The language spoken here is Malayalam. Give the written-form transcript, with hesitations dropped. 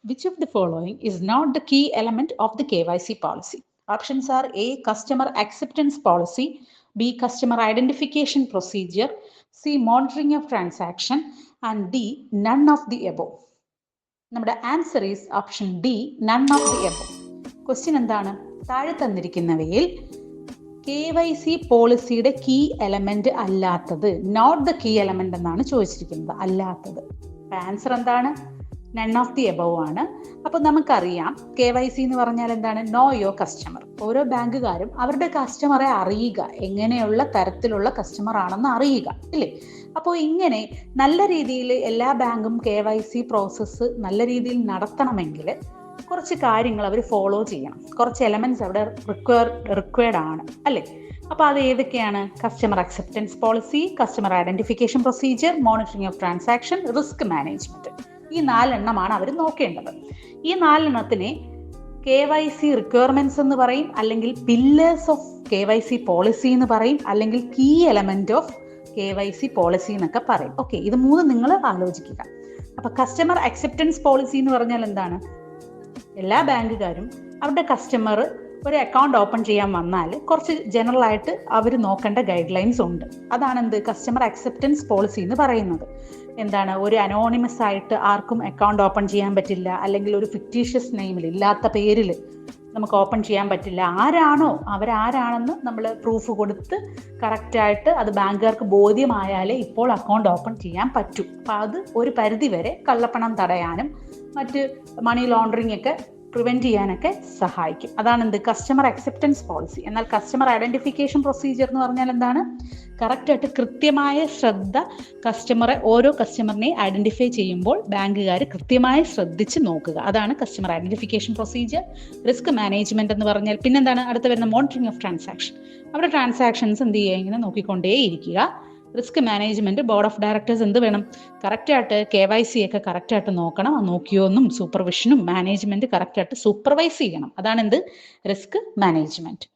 Which of the following is not the key element of the KYC policy? Options are A. Customer acceptance policy, B. Customer identification procedure, C. Monitoring of transaction, and D. None of the above. നമ്മുടെ answer is option D, none of the above. Question എന്താണ്? താഴെ തന്നിരിക്കുന്നവയിൽ KYC പോളിസിയുടെ കീ എലമെന്റ് അല്ലാത്തത്, നോട്ട് ദ കീ എലമെന്റ് എന്നാണ് ചോദിച്ചിരിക്കുന്നത്, അല്ലാത്തത്. ആൻസർ എന്താണ്? നൺ ഓഫ് ദി എബവ് ആണ്. അപ്പൊ നമുക്കറിയാം KYC എന്ന് പറഞ്ഞാൽ എന്താണ്? No your customer. ഓരോ ബാങ്കുകാരും അവരുടെ കസ്റ്റമറെ അറിയുക, എങ്ങനെയുള്ള തരത്തിലുള്ള കസ്റ്റമർ ആണെന്ന് അറിയുക, ഇല്ലേ? അപ്പോൾ ഇങ്ങനെ നല്ല രീതിയിൽ എല്ലാ ബാങ്കും KYC പ്രോസസ്സ് നല്ല രീതിയിൽ നടത്തണമെങ്കിൽ കുറച്ച് കാര്യങ്ങൾ അവർ ഫോളോ ചെയ്യണം. കുറച്ച് എലമെന്റ്സ് അവിടെ റിക്വയർഡ് ആണ്, അല്ലേ? അപ്പോൾ അത് ഏതൊക്കെയാണ്? Customer acceptance policy, customer identification procedure, monitoring of transaction, risk management. ഈ 4 എണ്ണമാണ് അവർ നോക്കേണ്ടത്. ഈ 4 എണ്ണത്തിനെ KYC റിക്വയർമെന്റ്സ് എന്ന് പറയും, അല്ലെങ്കിൽ പില്ലേഴ്സ് ഓഫ് KYC പോളിസി എന്ന് പറയും, അല്ലെങ്കിൽ key element of KYC policy എന്നൊക്കെ പറയും. ഓക്കെ, ഇത് 3 നിങ്ങൾ ആലോചിക്കുക. അപ്പൊ കസ്റ്റമർ അക്സെപ്റ്റൻസ് പോളിസി എന്ന് പറഞ്ഞാൽ എന്താണ്? എല്ലാ ബാങ്കുകാരും അവരുടെ കസ്റ്റമർ ഒരു അക്കൗണ്ട് ഓപ്പൺ ചെയ്യാൻ വന്നാൽ കുറച്ച് ജനറൽ ആയിട്ട് അവർ നോക്കേണ്ട ഗൈഡ് ലൈൻസ് ഉണ്ട്. അതാണ് എന്ത്? കസ്റ്റമർ അക്സെപ്റ്റൻസ് പോളിസി എന്ന് പറയുന്നത്. എന്താണ്? ഒരു അനോണിമസ് ആയിട്ട് ആർക്കും അക്കൗണ്ട് ഓപ്പൺ ചെയ്യാൻ പറ്റില്ല, അല്ലെങ്കിൽ ഒരു ഫിക്റ്റീഷ്യസ് നെയിമിൽ, ഇല്ലാത്ത പേരിൽ നമുക്ക് ഓപ്പൺ ചെയ്യാൻ പറ്റില്ല. ആരാണോ അവരാരാണെന്ന് നമ്മൾ പ്രൂഫ് കൊടുത്ത് കറക്റ്റായിട്ട് അത് ബാങ്കുകാർക്ക് ബോധ്യമായാലേ ഇപ്പോൾ അക്കൗണ്ട് ഓപ്പൺ ചെയ്യാൻ പറ്റൂ. അപ്പം അത് ഒരു പരിധി വരെ കള്ളപ്പണം തടയാനും മറ്റ് മണി ലോണ്ടറിങ് ഒക്കെ പ്രിവെന്റ് ചെയ്യാനൊക്കെ സഹായിക്കും. അതാണ് എന്ത്? Customer acceptance policy. എന്നാൽ കസ്റ്റമർ ഐഡന്റിഫിക്കേഷൻ പ്രൊസീജിയർ എന്ന് പറഞ്ഞാൽ എന്താണ്? കറക്റ്റായിട്ട് കൃത്യമായ ശ്രദ്ധ ഓരോ കസ്റ്റമറിനെ ഐഡന്റിഫൈ ചെയ്യുമ്പോൾ ബാങ്കുകാർ കൃത്യമായി ശ്രദ്ധിച്ച് നോക്കുക. അതാണ് customer identification procedure. Risk management എന്ന് പറഞ്ഞാൽ പിന്നെന്താണ്? അടുത്ത വരുന്ന മോണിറ്ററിംഗ് ഓഫ് ട്രാൻസാക്ഷൻ. അവിടെ ട്രാൻസാക്ഷൻസ് എന്ത് ചെയ്യുക? ഇങ്ങനെ നോക്കിക്കൊണ്ടേയിരിക്കുക. Risk management, board of directors എന്ത് വേണം? കറക്റ്റായിട്ട് KYC ഒക്കെ കറക്റ്റായിട്ട് നോക്കണം. നോക്കിയോന്നും സൂപ്പർവിഷനും മാനേജ്മെന്റ് കറക്റ്റായിട്ട് സൂപ്പർവൈസ് ചെയ്യണം. അതാണ് എന്ത്? Risk management.